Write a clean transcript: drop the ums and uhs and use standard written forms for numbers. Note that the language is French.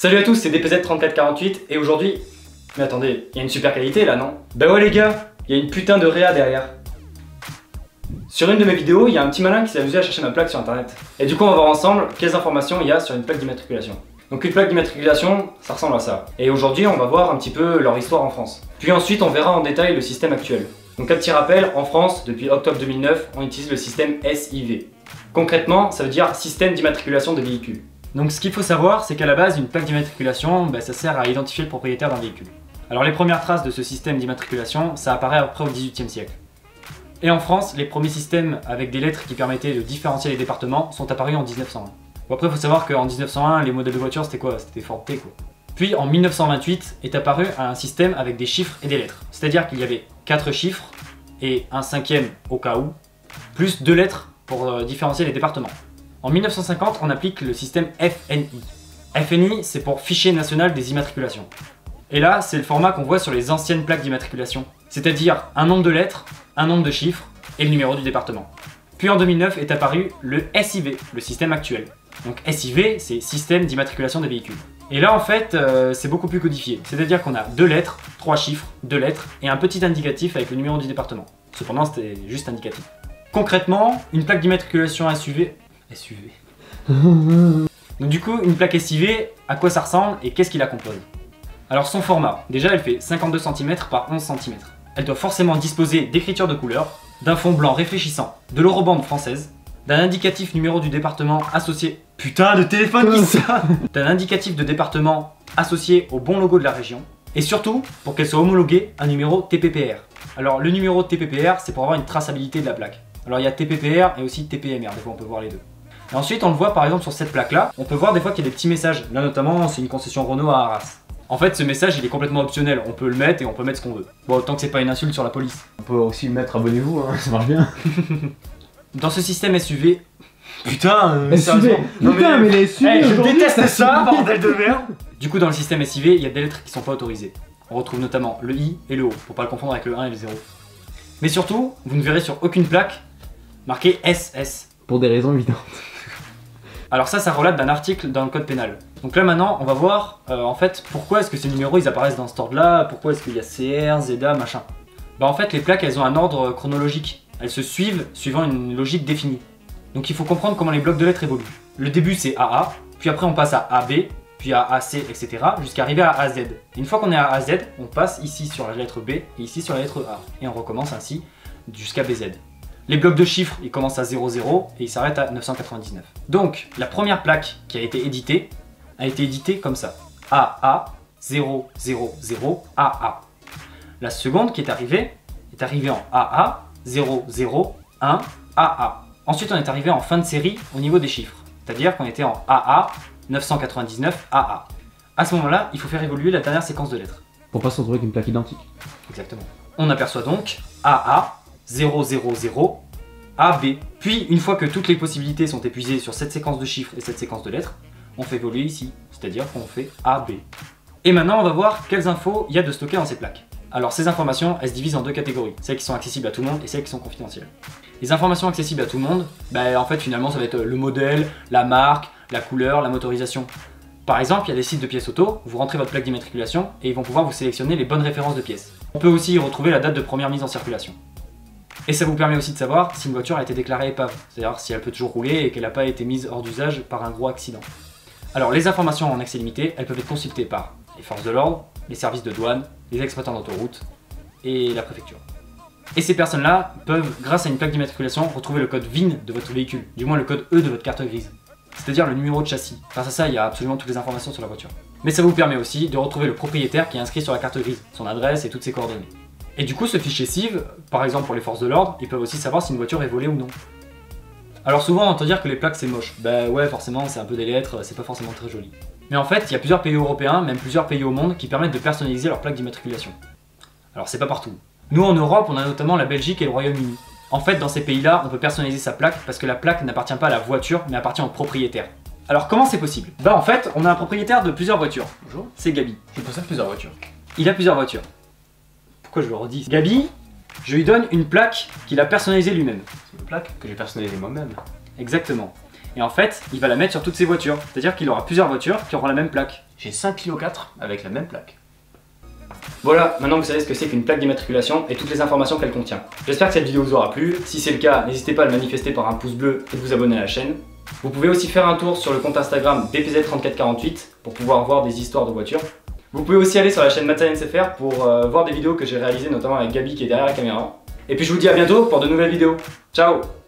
Salut à tous, c'est DPZ3448 et aujourd'hui... Mais attendez, il y a une super qualité là, non? Bah ouais les gars, il y a une putain de réa derrière. Sur une de mes vidéos, il y a un petit malin qui s'est amusé à chercher ma plaque sur internet. Et du coup on va voir ensemble quelles informations il y a sur une plaque d'immatriculation. Donc une plaque d'immatriculation, ça ressemble à ça. Et aujourd'hui on va voir un petit peu leur histoire en France. Puis ensuite on verra en détail le système actuel. Donc un petit rappel, en France, depuis octobre 2009, on utilise le système SIV. Concrètement, ça veut dire système d'immatriculation de véhicules. Donc ce qu'il faut savoir, c'est qu'à la base, une plaque d'immatriculation, ça sert à identifier le propriétaire d'un véhicule. Alors les premières traces de ce système d'immatriculation, ça apparaît après au XVIIIe siècle. Et en France, les premiers systèmes avec des lettres qui permettaient de différencier les départements sont apparus en 1901. Bon après, il faut savoir qu'en 1901, les modèles de voitures, c'était quoi? C'était Ford T quoi. Puis en 1928 est apparu un système avec des chiffres et des lettres. C'est-à-dire qu'il y avait 4 chiffres et un cinquième au cas où, plus 2 lettres pour différencier les départements. En 1950, on applique le système FNI. FNI, c'est pour Fichier National des Immatriculations. Et là, c'est le format qu'on voit sur les anciennes plaques d'immatriculation. C'est-à-dire un nombre de lettres, un nombre de chiffres et le numéro du département. Puis en 2009 est apparu le SIV, le système actuel. Donc SIV, c'est Système d'immatriculation des véhicules. Et là, en fait, c'est beaucoup plus codifié. C'est-à-dire qu'on a 2 lettres, 3 chiffres, 2 lettres et un petit indicatif avec le numéro du département. Cependant, c'était juste indicatif. Concrètement, une plaque d'immatriculation SUV... Donc du coup, une plaque SIV, à quoi ça ressemble et qu'est-ce qui la compose? Alors son format, déjà elle fait 52 cm par 11 cm. Elle doit forcément disposer d'écriture de couleur, d'un fond blanc réfléchissant, de l'eurobande française, d'un indicatif numéro du département associé... Putain de téléphone qui ça D'un indicatif de département associé au bon logo de la région, et surtout, pour qu'elle soit homologuée, un numéro TPPR. Alors le numéro TPPR, c'est pour avoir une traçabilité de la plaque. Alors il y a TPPR et aussi TPMR, des fois on peut voir les deux. Et ensuite on le voit par exemple sur cette plaque là, on peut voir des fois qu'il y a des petits messages. Là notamment c'est une concession Renault à Arras. En fait ce message il est complètement optionnel, on peut le mettre et on peut mettre ce qu'on veut. Bon tant que c'est pas une insulte sur la police. On peut aussi mettre abonnez-vous, hein, ça marche bien. Dans ce système SUV... Putain, SUV. Putain mais les SUV hey, je déteste ça, bordel de merde. Du coup dans le système SIV il y a des lettres qui sont pas autorisées. On retrouve notamment le I et le O, pour pas le confondre avec le 1 et le 0. Mais surtout, vous ne verrez sur aucune plaque marqué SS. Pour des raisons évidentes. Alors ça relate d'un article dans le code pénal. Donc là maintenant, on va voir en fait pourquoi est-ce que ces numéros ils apparaissent dans cet ordre-là, pourquoi est-ce qu'il y a CR, ZA, machin. Bah en fait les plaques elles ont un ordre chronologique. Elles se suivent suivant une logique définie. Donc il faut comprendre comment les blocs de lettres évoluent. Le début c'est AA, puis après on passe à AB, puis à AC, etc. jusqu'à arriver à AZ. Et une fois qu'on est à AZ, on passe ici sur la lettre B et ici sur la lettre A. Et on recommence ainsi jusqu'à BZ. Les blocs de chiffres, ils commencent à 00 et ils s'arrêtent à 999. Donc, la première plaque qui a été éditée comme ça. AA000 AA. La seconde qui est arrivée en AA001 AA. Ensuite, on est arrivé en fin de série au niveau des chiffres. C'est-à-dire qu'on était en AA 999 AA. À ce moment-là, il faut faire évoluer la dernière séquence de lettres. Pour pas se retrouver avec une plaque identique. Exactement. On aperçoit donc AA 000 AB. Puis, une fois que toutes les possibilités sont épuisées sur cette séquence de chiffres et cette séquence de lettres, on fait évoluer ici, c'est-à-dire qu'on fait AB. Et maintenant, on va voir quelles infos il y a de stockées dans ces plaques. Alors, ces informations, elles se divisent en deux catégories, celles qui sont accessibles à tout le monde et celles qui sont confidentielles. Les informations accessibles à tout le monde, en fait, finalement, ça va être le modèle, la marque, la couleur, la motorisation. Par exemple, il y a des sites de pièces auto, vous rentrez votre plaque d'immatriculation et ils vont pouvoir vous sélectionner les bonnes références de pièces. On peut aussi y retrouver la date de première mise en circulation. Et ça vous permet aussi de savoir si une voiture a été déclarée épave, c'est-à-dire si elle peut toujours rouler et qu'elle n'a pas été mise hors d'usage par un gros accident. Alors les informations en accès limité, elles peuvent être consultées par les forces de l'ordre, les services de douane, les exploitants d'autoroute et la préfecture. Et ces personnes-là peuvent, grâce à une plaque d'immatriculation, retrouver le code VIN de votre véhicule, du moins le code E de votre carte grise, c'est-à-dire le numéro de châssis. Grâce à ça, il y a absolument toutes les informations sur la voiture. Mais ça vous permet aussi de retrouver le propriétaire qui est inscrit sur la carte grise, son adresse et toutes ses coordonnées. Et du coup, ce fichier SIV, par exemple pour les forces de l'ordre, ils peuvent aussi savoir si une voiture est volée ou non. Alors souvent, on entend dire que les plaques c'est moche. Bah ouais, forcément, c'est un peu des lettres, c'est pas forcément très joli. Mais en fait, il y a plusieurs pays européens, même plusieurs pays au monde, qui permettent de personnaliser leur plaque d'immatriculation. Alors c'est pas partout. Nous en Europe, on a notamment la Belgique et le Royaume-Uni. En fait, dans ces pays-là, on peut personnaliser sa plaque parce que la plaque n'appartient pas à la voiture, mais appartient au propriétaire. Alors comment c'est possible? Bah en fait, on a un propriétaire de plusieurs voitures. Bonjour. C'est Gabi. Je possède plusieurs voitures. Il a plusieurs voitures. Pourquoi je le redis? Gabi, je lui donne une plaque qu'il a personnalisée lui-même. C'est une plaque que j'ai personnalisée moi-même. Exactement. Et en fait, il va la mettre sur toutes ses voitures. C'est-à-dire qu'il aura plusieurs voitures qui auront la même plaque. J'ai 5 Clio 4 avec la même plaque. Voilà, maintenant vous savez ce que c'est qu'une plaque d'immatriculation et toutes les informations qu'elle contient. J'espère que cette vidéo vous aura plu. Si c'est le cas, n'hésitez pas à le manifester par un pouce bleu et de vous abonner à la chaîne. Vous pouvez aussi faire un tour sur le compte Instagram DPZ3448 pour pouvoir voir des histoires de voitures. Vous pouvez aussi aller sur la chaîne Matsalen SFR pour voir des vidéos que j'ai réalisées notamment avec Gabi qui est derrière la caméra. Et puis je vous dis à bientôt pour de nouvelles vidéos. Ciao!